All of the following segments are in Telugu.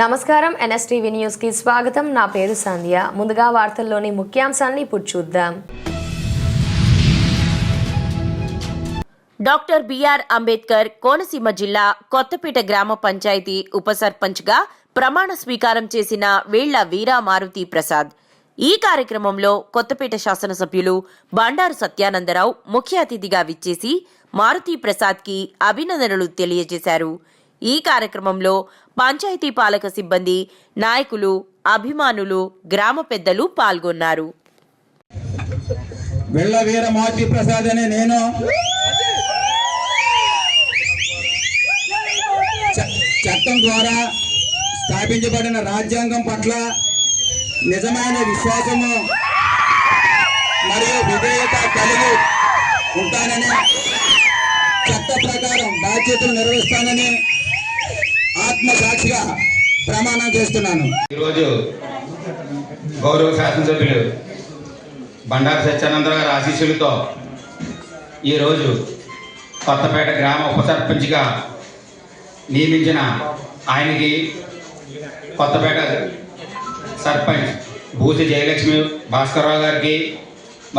నమస్కారం ఎన్ఎస్టీవీ న్యూస్ కి స్వాగతం. నా పేరు సంధ్య. ముందుగా వార్తల్లోని ముఖ్యాంశాలను ఇప్పుడు చూద్దాం. డాక్టర్ బిఆర్ అంబేద్కర్ కోనసీమ జిల్లా కొత్తపేట గ్రామ పంచాయతీ ఉప సర్పంచ్గా ప్రమాణ స్వీకారం చేసిన వేళ్ల వీరా మారుతి ప్రసాద్. ఈ కార్యక్రమంలో కొత్తపేట శాసనసభ్యులు బండారు సత్యానందరావు ముఖ్య అతిథిగా విచ్చేసి మారుతి ప్రసాద్కి అభినందనలు తెలియజేశారు. ఈ కార్యక్రమంలో పంచాయతీ పాలక సిబ్బంది, నాయకులు, అభిమానులు, గ్రామ పెద్దలు పాల్గొన్నారు. వేళ్ల వీర మారుతి ప్రసాద్ అనే నేను చట్టం ద్వారా స్థాపించబడిన రాజ్యాంగం పట్ల నిజమైన విశ్వాసము మరియు విధేయత కలిగి ఉంటానని, చట్ట ప్రకారం బాధ్యతలు నిర్వహిస్తానని ఆత్మసాక్షిగా ప్రమాణం చేస్తున్నాను. ఈరోజు గౌరవ శాసనసభ్యులు బండారు సత్యానందరావు గారి ఆశీస్సులతో ఈరోజు కొత్తపేట గ్రామ ఉప సర్పంచ్గా నియమించిన ఆయనకి, కొత్తపేట సర్పంచ్ బూసి జయలక్ష్మి భాస్కర్రావు గారికి,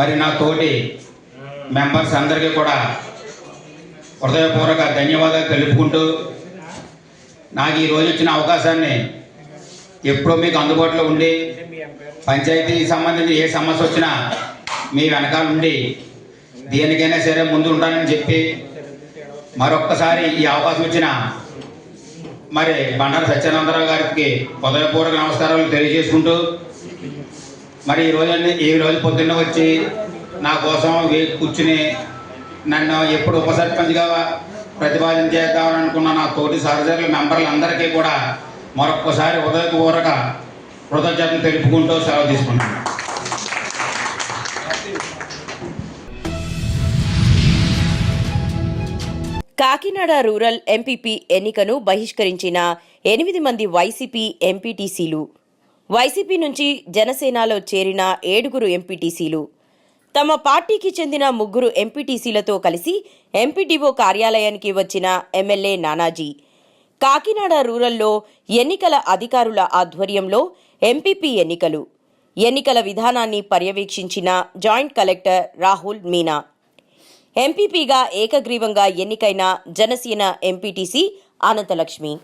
మరి నా తోటి మెంబర్స్ అందరికీ కూడా హృదయపూర్వక ధన్యవాదాలు తెలుపుకుంటూ, నాకు ఈరోజు ఇచ్చిన అవకాశాన్ని ఎప్పుడూ మీకు అందుబాటులో ఉండి పంచాయతీకి సంబంధించి ఏ సమస్య వచ్చినా మీ వెనకాల ఉండి దేనికైనా సరే ముందు ఉంటానని చెప్పి మరొక్కసారి ఈ అవకాశం ఇచ్చిన మరి బండారు సత్యానందరావు గారికి హృదయపూర్వక నమస్కారాలు తెలియజేసుకుంటూ, మరి ఈరోజు పొద్దున్న వచ్చి నా కోసం కూర్చుని నన్ను ఎప్పుడు ఉప సర్పంచ్గా ప్రతిపాదన చేద్దామని అనుకున్న నా తోటి సహచరుల మెంబర్లందరికీ కూడా మరొక్కసారి హృదయపూర్వక కృతజ్ఞతలు తెలుపుకుంటూ సెలవు తీసుకుంటున్నాను. కాకినాడ రూరల్ ఎంపీపీ ఎన్నికను బహిష్కరించిన 8 మంది వైసీపీ ఎంపీటీసీలు. వైసీపీ నుంచి జనసేనలో చేరిన 7 ఎంపీటీసీలు తమ పార్టీకి చెందిన 3 ఎంపీటీసీలతో కలిసి ఎంపీడీఓ కార్యాలయానికి వచ్చిన ఎమ్మెల్యే నానాజీ. కాకినాడ రూరల్లో ఎన్నికల అధికారుల ఆధ్వర్యంలో ఎంపీపీ ఎన్నికల విధానాన్ని పర్యవేక్షించిన జాయింట్ కలెక్టర్ రాహుల్ మీనా. ఎంపీపీగా ఏకగ్రీవంగా ఎన్నికైన జనసేన ఎంపీటీసీ అనంతలక్ష్మి.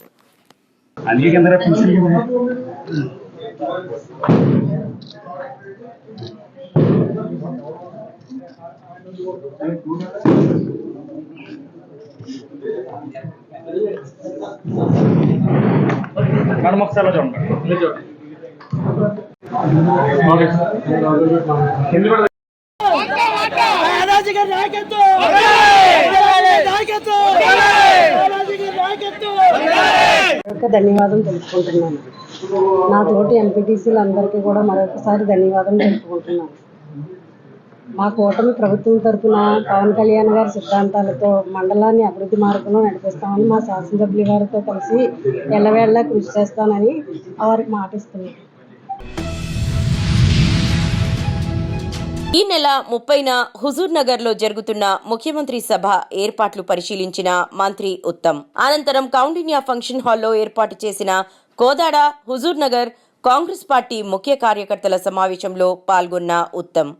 ధన్యవాదం తెలుపుకుంటున్నాను. నా తోటి ఎంపీటీసీలందరికీ కూడా మరొకసారి ధన్యవాదం తెలుపుకుంటున్నాను. మా కూటమి ప్రభుత్వం తరఫున పవన్ కళ్యాణ్ గారి సిద్ధాంతాలతో మండలాన్ని అభివృద్ధి మార్గంలో నడిపిస్తామని మా శాసనసభ్యుల గారితో కలిసి ఎల్లవేళలా కృషి చేస్తానని వారికి మాటిస్తున్నాను. ఈ నెల 30న హుజూర్నగర్లో జరుగుతున్న ముఖ్యమంత్రి సభ ఏర్పాట్లు పరిశీలించిన మంత్రి ఉత్తమ్. అనంతరం కౌండిన్యా ఫంక్షన్ హాల్లో ఏర్పాటు చేసిన కోదాడ హుజూర్నగర్ కాంగ్రెస్ పార్టీ ముఖ్య కార్యకర్తల సమావేశంలో పాల్గొన్న ఉత్తమ్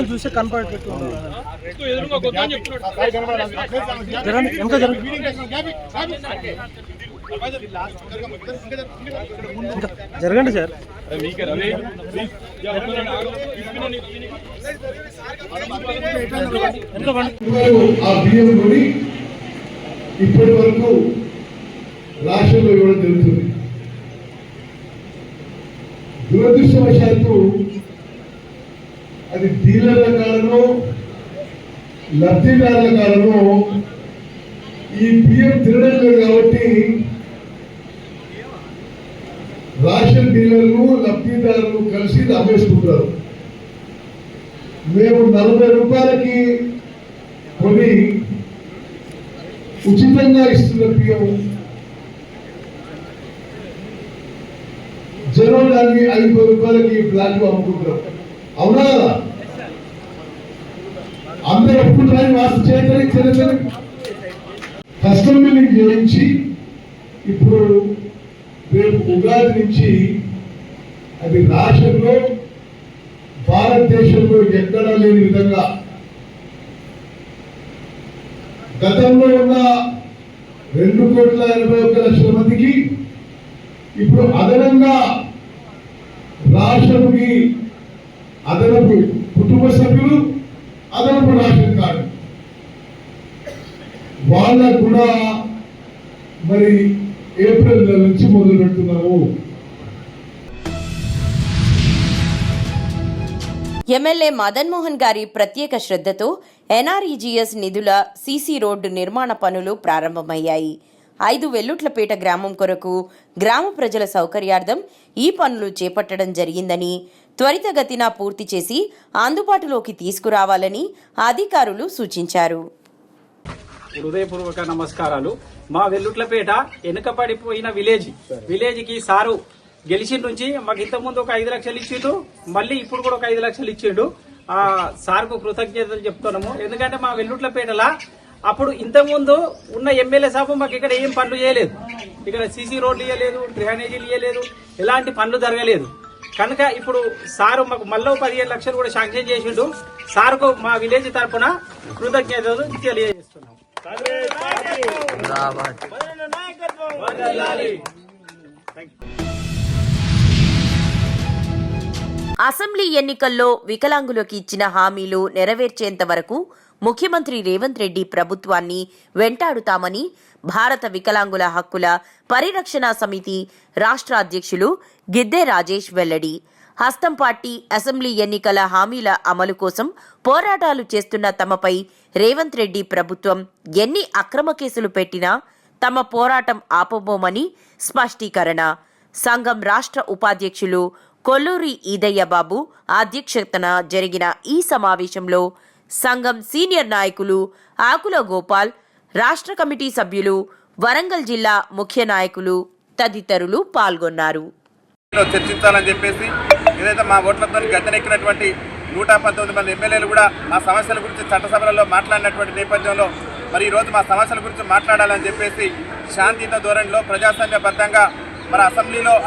చూసి కనపడే జరగండి సార్. ఇప్పటి వరకు రాష్ట్రంలో ఇవ్వడం జరుగుతుంది. దురదృష్టవశాత్తు అది డీలర్ల కాలంలో, లబ్ధిదారుల కాలంలో ఈ బియ్యం తినడం లేదు కాబట్టి రేషన్ డీలర్లు లబ్ధిదారులు కలిసి అమ్మేసుకుంటారు. మేము 40 రూపాయలకి కొని ఉచితంగా ఇస్తున్న బియ్యం జనం దాన్ని 5 రూపాయలకి బ్లాక్ లో అమ్ముకుంటారు. అవునా కదా? అందరూ ఒప్పుకుంటారని వాసు చేయగలిగి కస్టమ్ బిల్లింగ్ చేయించి ఇప్పుడు రేపు ఉగాది నుంచి అది రాష్ట్రంలో భారతదేశంలో ఎక్కడా లేని విధంగా గతంలో ఉన్న 2,81,00,000 మందికి ఇప్పుడు అదనంగా రాష్ట్రంకి అదనపు కుటుంబ సభ్యులు అదనపు రేషన్ కార్డు వాళ్ళకు కూడా మరి ఏప్రిల్ నెల నుంచి మొదలు పెడుతున్నాము. ఎమ్మెల్యే మదన్ మోహన్ గారి ప్రత్యేక శ్రద్ధతో ఎన్ఆర్ఈజీఎస్ నిధుల సీసీ రోడ్డు నిర్మాణ పనులు ప్రారంభమయ్యాయి. 5 వెల్లుట్లపేట గ్రామం కొరకు గ్రామ ప్రజల సౌకర్యార్థం ఈ పనులు చేపట్టడం జరిగిందని, త్వరితగతిన పూర్తి చేసి అందుబాటులోకి తీసుకురావాలని అధికారులు సూచించారు. హృదయపూర్వక నమస్కారాలు. మా వెల్లుట్లపేట వెనుకబడిపోయిన విలేజ్ కి సారు గెలిచిన నుంచి మాకు ఇంతకుముందు ఒక 5 లక్షలు ఇచ్చిండు, మళ్ళీ ఇప్పుడు కూడా ఒక 5 లక్షలు ఇచ్చిండు. ఆ సార్కు కృతజ్ఞతలు చెప్తున్నాము. ఎందుకంటే మా వెల్లుట్లపేటలా అప్పుడు ఇంతకుముందు ఉన్న ఎమ్మెల్యే సాబు మాకు ఇక్కడ ఏం పనులు చేయలేదు. ఇక్కడ సీసీ రోడ్లు ఇవ్వలేదు, డ్రైనేజీలు ఇవ్వలేదు, ఎలాంటి పనులు జరగలేదు. కనుక ఇప్పుడు సారు మాకు మళ్ళీ 15 లక్షలు కూడా శాంక్షన్ చేసిండు. సార్కు మా విలేజ్ తరఫున కృతజ్ఞతలు తెలియజేస్తున్నాం. అసెంబ్లీ ఎన్నికల్లో వికలాంగులకు ఇచ్చిన హామీలు నెరవేర్చేంత వరకు ముఖ్యమంత్రి రేవంత్ రెడ్డి ప్రభుత్వాన్ని వెంటాడుతామని భారత వికలాంగుల హక్కుల పరిరక్షణ సమితి రాష్ట్ర అధ్యక్షులు గిద్దె రాజేష్ వెల్లడి. హస్తం పార్టీ అసెంబ్లీ ఎన్నికల హామీల అమలు కోసం పోరాటాలు చేస్తున్న తమపై రేవంత్ రెడ్డి ప్రభుత్వం ఎన్ని అక్రమ కేసులు పెట్టినా తమ పోరాటం ఆపబోమని స్పష్టీకరణ. సంఘం రాష్ట్ర ఉపాధ్యక్షులు కొల్లూరి ఈదయ్య బాబు అధ్యక్షతన జరిగిన ఈ సమావేశంలో సంఘం సీనియర్ నాయకులు ఆకుల గోపాల్, రాష్ట్ర కమిటీ సభ్యులు, వరంగల్ జిల్లా ముఖ్య నాయకులు తదితరులు పాల్గొన్నారు. చర్చించాలని చెప్పేసి ఏదైతే మా ఓట్లతో గద్దెనెక్కినటువంటి 119 మంది ఎమ్మెల్యేలు కూడా మా సమస్యల గురించి చట్టసభలలో మాట్లాడినటువంటి నేపథ్యంలో మరి ఈరోజు మా సమస్యల గురించి మాట్లాడాలని చెప్పేసి శాంతియుత ధోరణిలో ప్రజాస్వామ్యబద్ధంగా మరి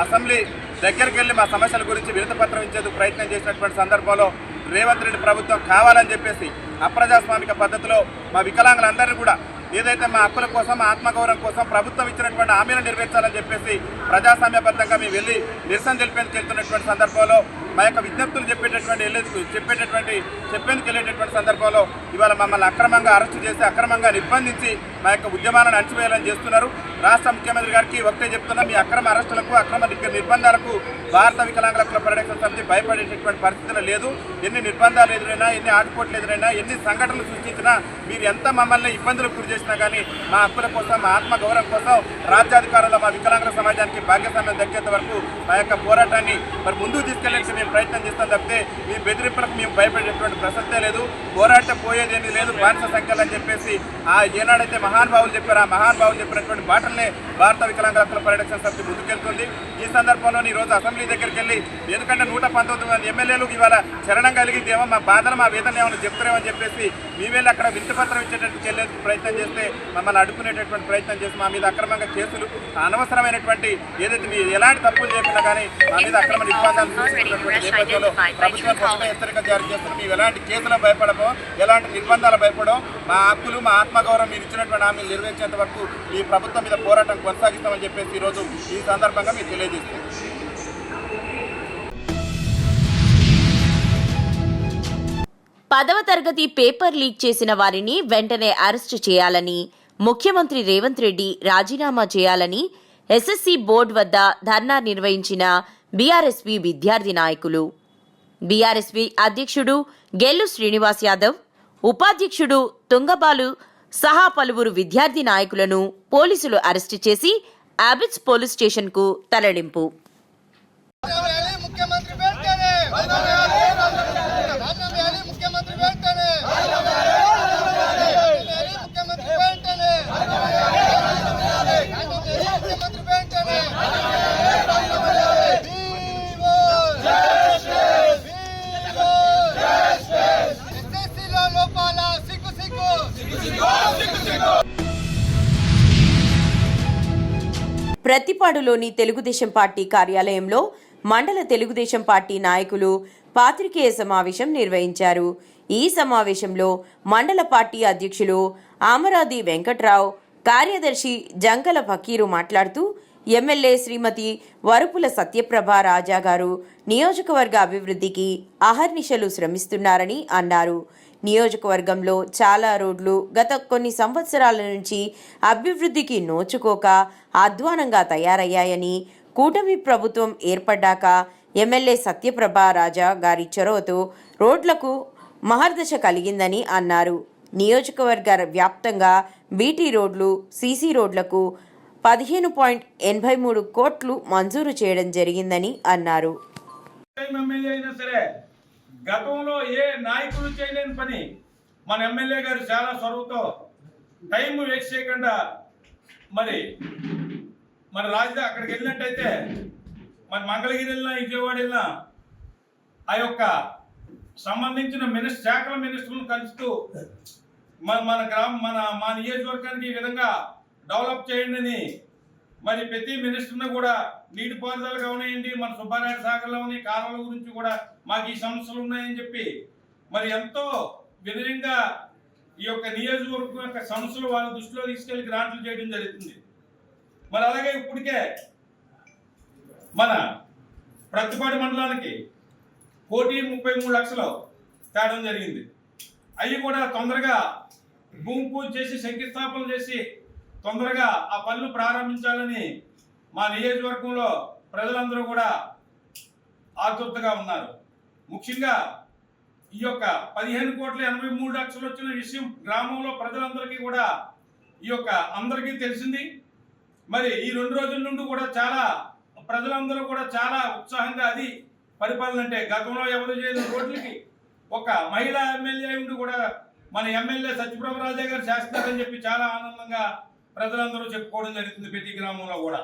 అసెంబ్లీ దగ్గరికి వెళ్ళి మా సమస్యల గురించి వినతిపత్రం ఇచ్చేందుకు ప్రయత్నం చేసినటువంటి సందర్భంలో రేవంత్ రెడ్డి ప్రభుత్వం కావాలని చెప్పేసి అప్రజాస్వామిక పద్ధతిలో మా వికలాంగులందరినీ కూడా ఏదైతే మా హక్కుల కోసం, మా ఆత్మగౌరవం కోసం ప్రభుత్వం ఇచ్చినటువంటి హామీలను నెరవేర్చాలని చెప్పేసి ప్రజాస్వామ్యబద్ధంగా మేము వెళ్ళి నిరసన తెలిపేందుకు వెళ్తున్నటువంటి సందర్భంలో మా యొక్క విజ్ఞప్తులు చెప్పేందుకు వెళ్ళేటటువంటి సందర్భంలో ఇవాళ మమ్మల్ని అక్రమంగా అరెస్టు చేసి అక్రమంగా నిర్బంధించి మా యొక్క ఉద్యమాలను అణచివేయాలని చేస్తున్నారు. రాష్ట్ర ముఖ్యమంత్రి గారికి ఒకటే చెప్తున్నాం, ఈ అక్రమ అరెస్టులకు, అక్రమ నిర్బంధాలకు భారత వికలాంగుల హక్కుల పరిరక్షణ సమితి భయపడేటటువంటి పరిస్థితులు లేదు. ఎన్ని నిర్బంధాలు ఎదురైనా, ఎన్ని ఆటుపోట్లు ఎదురైనా, ఎన్ని సంఘటనలు సృష్టించినా, మీరు ఎంత మమ్మల్ని ఇబ్బందులకు గురి చేసినా కానీ మా హక్కుల కోసం, మా ఆత్మగౌరవం కోసం రాజ్యాధికారంలో మా వికలాంగుల సమాజానికి భాగ్యస్వామ్యం దక్కేంత వరకు మా యొక్క పోరాటాన్ని మరి ముందుకు తీసుకెళ్లేసి మేము ప్రయత్నం చేస్తాం తప్పితే మీ బెదిరింపులకు మేము భయపడేటువంటి ప్రసక్తే లేదు. పోరాటం పోయేదేమీ లేదు. బానిస సంఖ్యలు అని చెప్పేసి ఏనాడైతే మహానుభావులు చెప్పారో ఆ మహానుభావులు చెప్పినటువంటి బాటల్నే భారత వికలాంగుల హక్కుల పరిరక్షణ సమితి ముందుకెళ్తుంది. ఈ సందర్భంలో ఈరోజు అసెంబ్లీ దగ్గరికి వెళ్ళి ఎందుకంటే 119 మంది ఎమ్మెల్యేలకు ఇవాళ చరణం కలిగిందేమో, మా బాధలు, మా వేదన ఏమైనా చెప్తారేమని చెప్పేసి మీ వెళ్ళి అక్కడ వింతపత్రం ఇచ్చేటట్టు వెళ్ళేందుకు ప్రయత్నం చేస్తే మమ్మల్ని అడ్డుకునేటటువంటి ప్రయత్నం చేసి మా మీద అక్రమంగా కేసులు, అనవసరమైనటువంటి ఏదైతే మీరు ఎలాంటి తప్పులు చేయకుండా కానీ మా మీద అక్రమ నిర్బంధాలు సృష్టించినటువంటి నేపథ్యంలో ప్రభుత్వం కొత్త హెచ్చరిక జారీ చేస్తున్నాం. మేము ఎలాంటి కేసులు భయపడమో, ఎలాంటి నిర్బంధాలు భయపడమో, మా హక్కులు, మా ఆత్మగౌరవం మీరు ఇచ్చినటువంటి హామీలు నెరవేర్చేంత వరకు ఈ ప్రభుత్వం మీద పోరాటం కొనసాగిస్తామని చెప్పేసి ఈరోజు ఈ సందర్భంగా మీరు తెలియజేస్తున్నాం. 10వ తరగతి పేపర్ లీక్ చేసిన వారిని వెంటనే అరెస్టు చేయాలని, ముఖ్యమంత్రి రేవంత్ రెడ్డి రాజీనామా చేయాలని ఎస్ఎస్సీ బోర్డు వద్ద ధర్నా నిర్వహించిన బీఆర్ఎస్పీ విద్యార్థి నాయకులు. బీఆర్ఎస్పీ అధ్యక్షుడు గెల్లు శ్రీనివాస్ యాదవ్, ఉపాధ్యక్షుడు తుంగబాలు సహా పలువురు విద్యార్థి నాయకులను పోలీసులు అరెస్టు చేసి అబిడ్స్ పోలీస్ స్టేషన్కు తరలింపు. ముఖ్యమంత్రి వెంటనే ముఖ్యమంత్రి వెంటనే ముఖ్యమంత్రి వెంటనే ముఖ్యమంత్రి వెంటనే ఎస్ఎస్సీలో లోపాల సిగ్గు సిగ్గు. ప్రతిపాడులోని తెలుగుదేశం పార్టీ కార్యాలయంలో మండల తెలుగుదేశం పార్టీ నాయకులు పాత్రికేయ సమావేశం నిర్వహించారు. ఈ సమావేశంలో మండల పార్టీ అధ్యక్షులు ఆమరాది వెంకట్రావు, కార్యదర్శి జంకల ఫకీరు మాట్లాడుతూ ఎమ్మెల్యే శ్రీమతి వరుపుల సత్యప్రభ రాజా గారు నియోజకవర్గ అభివృద్ధికి అహర్నిశలు శ్రమిస్తున్నారని అన్నారు. నియోజకవర్గంలో చాలా రోడ్లు గత కొన్ని సంవత్సరాల నుంచి అభివృద్ధికి నోచుకోక అధ్వానంగా తయారయ్యాయని, కూటమి ప్రభుత్వం ఏర్పడ్డాక ఎమ్మెల్యే సత్యప్రభ రాజా గారి చొరవతో రోడ్లకు మహర్దశ కలిగిందని అన్నారు. నియోజకవర్గ వ్యాప్తంగా బీటీ రోడ్లు, సీసీ రోడ్లకు 15.83 కోట్లు మంజూరు చేయడం జరిగిందని అన్నారు. గతంలో ఏ నాయకులు చేయలేని పని మన ఎమ్మెల్యే గారు చాలా చొరవతో టైం వేస్ట్ చేయకుండా మరి మన రాజధాని అక్కడికి వెళ్ళినట్టయితే మరి మంగళగిరి వెళ్ళినా, విజయవాడ వెళ్ళినా ఆ యొక్క సంబంధించిన శాఖల మినిస్టర్లను కలుస్తూ మా నియోజకవర్గానికి ఈ విధంగా డెవలప్ చేయండి అని మరి ప్రతి మినిస్టర్ను కూడా నీటిపారుదల కావనియండి, మన సుబ్బారాయుడు సాగర్లో ఉన్న కాలువల గురించి కూడా మాకు ఈ సమస్యలు ఉన్నాయని చెప్పి మరి ఎంతో వినయంగా ఈ యొక్క నియోజకవర్గం యొక్క సమస్యలు వాళ్ళ దృష్టిలో తీసుకెళ్లి గ్రాంట్లు చేయడం జరుగుతుంది. మరి అలాగే ఇప్పటికే మన ప్రతిపాడు మండలానికి 1,33,00,000 తేడం జరిగింది. అవి కూడా తొందరగా భూమి పూజ చేసి శంకుస్థాపన చేసి తొందరగా ఆ పనులు ప్రారంభించాలని మా నియోజకవర్గంలో ప్రజలందరూ కూడా ఆతృతగా ఉన్నారు. ముఖ్యంగా ఈ యొక్క 15,83,00,000 వచ్చిన విషయం గ్రామంలో ప్రజలందరికీ కూడా ఈ యొక్క అందరికీ తెలిసింది. మరి ఈ 2 రోజుల నుండి కూడా చాలా ప్రజలందరూ కూడా చాలా ఉత్సాహంగా, అది పరిపాలన అంటే గతంలో ఎవరు చేయని రోడ్లకి ఒక మహిళా ఎమ్మెల్యే ఉండి కూడా మన ఎమ్మెల్యే సత్యప్రభ రాజా గారు చేస్తారని చెప్పి చాలా ఆనందంగా ప్రజలందరూ చెప్పుకోవడం జరుగుతుంది ప్రతి గ్రామంలో కూడా.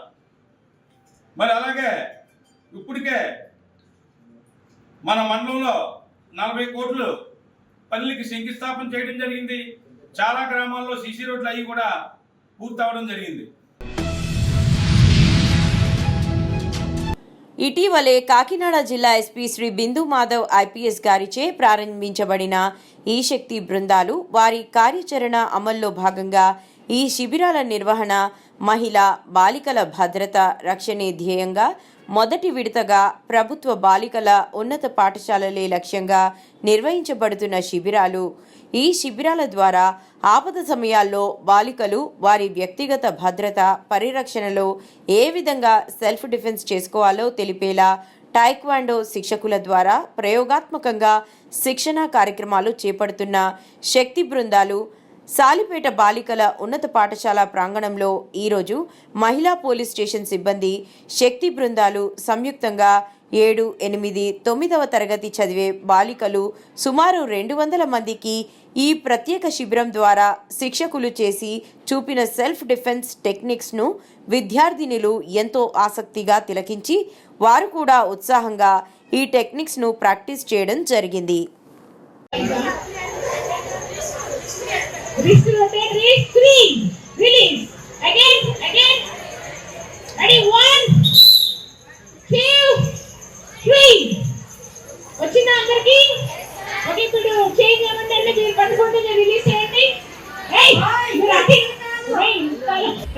మరి అలాగే ఇప్పటికే మన మండలంలో 40 కోట్లు పనులకి శంకుస్థాపన చేయడం జరిగింది. చాలా గ్రామాల్లో సీసీ రోడ్లు అవి కూడా పూర్తవడం జరిగింది. ఇటీవలే కాకినాడ జిల్లా ఎస్పీ శ్రీ బిందు మాధవ్ ఐపీఎస్ గారిచే ప్రారంభించబడిన ఈ శక్తి బృందాలు వారి కార్యాచరణ అమల్లో భాగంగా ఈ శిబిరాల నిర్వహణ మహిళా బాలికల భద్రత రక్షణే ధ్యేయంగా మొదటి విడతగా ప్రభుత్వ బాలికల ఉన్నత పాఠశాలలే లక్ష్యంగా నిర్వహించబడుతున్న శిబిరాలు. ఈ శిబిరాల ద్వారా ఆపద సమయాల్లో బాలికలు వారి వ్యక్తిగత భద్రత పరిరక్షణలో ఏ విధంగా సెల్ఫ్ డిఫెన్స్ చేసుకోవాలో తెలిపేలా టైక్వాండో శిక్షకుల ద్వారా ప్రయోగాత్మకంగా శిక్షణా కార్యక్రమాలు చేపడుతున్న శక్తి బృందాలు సాలిపేట బాలికల ఉన్నత పాఠశాల ప్రాంగణంలో ఈరోజు మహిళా పోలీస్ స్టేషన్ సిబ్బంది శక్తి బృందాలు సంయుక్తంగా 7, 8, 9వ తరగతి చదివే బాలికలు సుమారు 200 మందికి ఈ ప్రత్యేక శిబిరం ద్వారా శిక్షకులు చేసి చూపిన సెల్ఫ్ డిఫెన్స్ టెక్నిక్స్ను విద్యార్థినులు ఎంతో ఆసక్తిగా తిలకించి వారు కూడా ఉత్సాహంగా ఈ టెక్నిక్స్ను ప్రాక్టీస్ చేయడం జరిగింది. Wrist rotate, wrist 3, release, again, ready, 1, 2, 3, వచ్చిందా అందరికి? ఓకే, ఇప్పుడు చేంజ్ ఏమంటే మీరు పట్టుకుంటే రిలీజ్ చేయండి.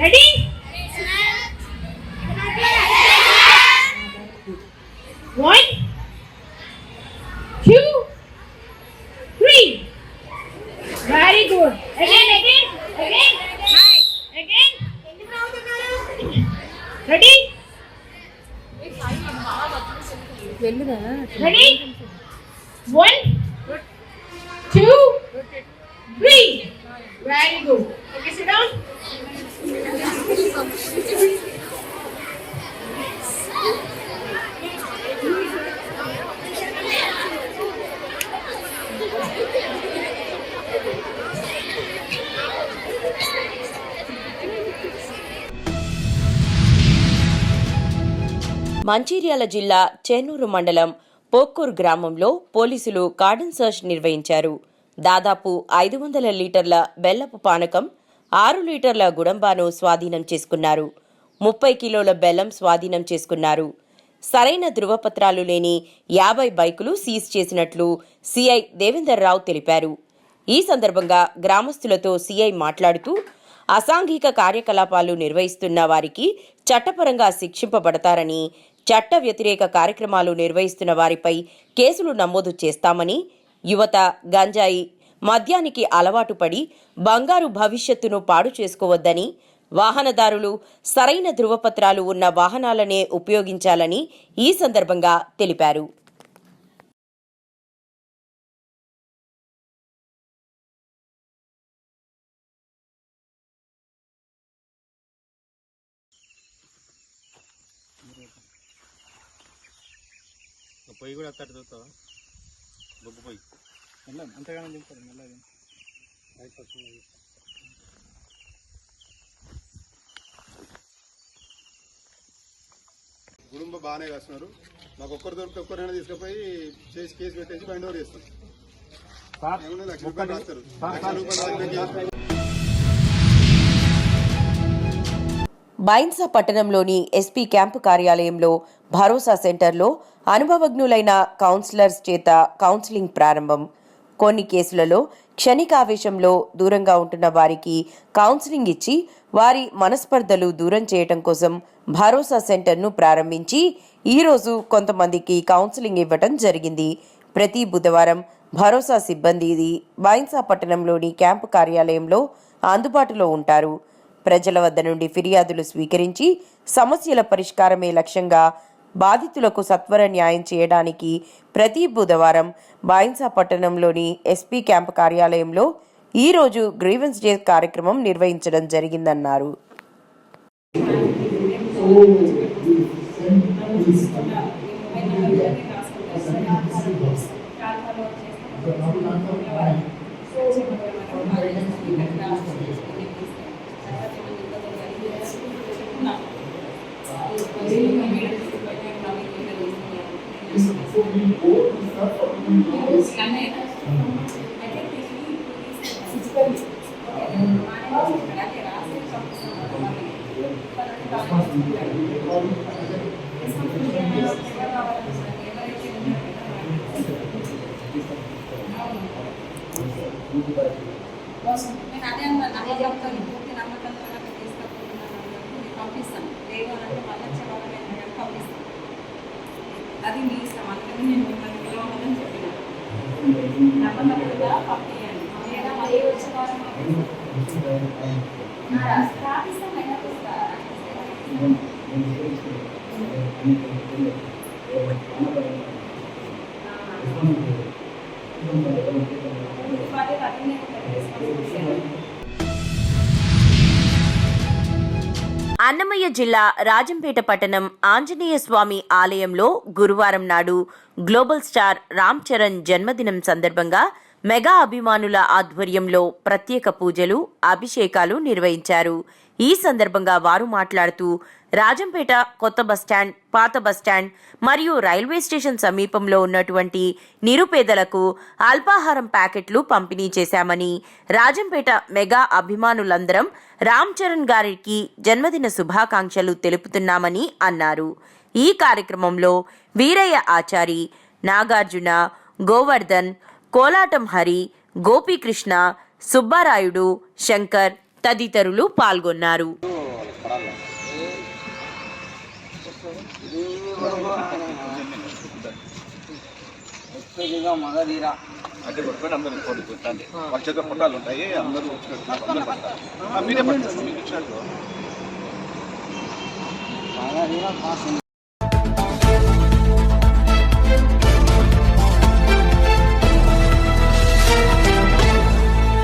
Ready, One, 2, 3. Very good. Again. Ready? Ready? 1, 2, 3. Very good. Okay, sit down. Mancherial జిల్లా చెన్నూరు మండలం పోక్కూరు గ్రామంలో పోలీసులు కార్డన్ సర్చ్ నిర్వహించారు. దాదాపు 500 లీటర్ల బెల్లపు పానకం, 6 లీటర్ల గుడంబాను స్వాధీనం చేసుకున్నారు. 30 కిలోల బెల్లం స్వాధీనం చేసుకున్నారు. సరైన ధృవపత్రాలు లేని 50 బైకులు సీజ్ చేసినట్లు సిఐ దేవేందర్ రావు తెలిపారు. ఈ సందర్భంగా గ్రామస్తులతో సిఐ మాట్లాడుతూ అసాంఘిక కార్యకలాపాలు నిర్వహిస్తున్న వారికి చట్టపరంగా శిక్షింపబడతారని, చట్ట వ్యతిరేక కార్యక్రమాలు నిర్వహిస్తున్న వారిపై కేసులు నమోదు చేస్తామని, యువత గంజాయి, మద్యానికి అలవాటు పడి బంగారు భవిష్యత్తును పాడు చేసుకోవద్దని, వాహనదారులు సరైన ధృవపత్రాలు ఉన్న వాహనాలనే ఉపయోగించాలని ఈ సందర్భంగా తెలిపారు. పొయ్యి కూడా అత్తట్టు చూస్తావా? బొగ్గు పొయ్యి అంతగానో తింటారు మెల్లగా. కుటుంబం బాగానే వస్తున్నారు. మాకు ఒక్కరు దొరికితే ఒక్కరైనా తీసుకుపోయి చేసి కేసు పెట్టేసి బైండ్ ఓవర్ చేస్తాం. బైన్సా పట్టణంలోని ఎస్పీ క్యాంపు కార్యాలయంలో భరోసా సెంటర్లో అనుభవజ్ఞులైన కౌన్సిలర్స్ చేత కౌన్సిలింగ్ ప్రారంభం. కొన్ని కేసులలో క్షణికావేశంలో దూరంగా ఉంటున్న వారికి కౌన్సిలింగ్ ఇచ్చి వారి మనస్పర్ధలు దూరం చేయటం కోసం భరోసా సెంటర్ను ప్రారంభించి ఈరోజు కొంతమందికి కౌన్సిలింగ్ ఇవ్వటం జరిగింది. ప్రతి బుధవారం భరోసా సిబ్బంది బైన్సా పట్టణంలోని క్యాంపు కార్యాలయంలో అందుబాటులో ఉంటారు. ప్రజల వద్ద నుండి ఫిర్యాదులు స్వీకరించి సమస్యల పరిష్కారమే లక్ష్యంగా బాధితులకు సత్వర న్యాయం చేయడానికి ప్రతి బుధవారం బైన్సా పట్టణంలోని ఎస్పీ క్యాంపు కార్యాలయంలో ఈరోజు గ్రీవెన్స్ డే కార్యక్రమం నిర్వహించడం జరిగిందన్నారు. అది మీ ఇష్టం. అందుకని నేను మిమ్మల్ని పిలవమని చెప్పిన నమ్మకం పంపించండి. లేదా మళ్ళీ వచ్చే వారం అన్నమయ్య జిల్లా రాజంపేట పట్టణం ఆంజనేయ స్వామి ఆలయంలో గురువారం నాడు గ్లోబల్ స్టార్ రామ్ చరణ్ జన్మదినం సందర్భంగా మెగా అభిమానుల ఆధ్వర్యంలో ప్రత్యేక పూజలు, అభిషేకాలు నిర్వహించారు. ఈ సందర్భంగా వారు మాట్లాడుతూ రాజంపేట కొత్త బస్టాండ్, పాత బస్టాండ్ మరియు రైల్వే స్టేషన్ సమీపంలో ఉన్నటువంటి నిరుపేదలకు అల్పాహారం ప్యాకెట్లు పంపిణీ చేశామని, రాజంపేట మెగా అభిమానులందరం రామ్ చరణ్ గారికి జన్మదిన శుభాకాంక్షలు తెలుపుతున్నామని అన్నారు. ఈ కార్యక్రమంలో వీరయ్య ఆచారి, నాగార్జున, గోవర్ధన్, కోలాటం హరి, గోపీకృష్ణ, సుబ్బారాయుడు, శంకర్ తదితరులు పాల్గొన్నారు. అంటే పట్టుకొని అందరూ కొట్టుకుంటాండి. వాళ్ళ చేత పొట్టాలు ఉంటాయి, అందరూ మీరే పట్టారు. మీరు ఇచ్చినట్టు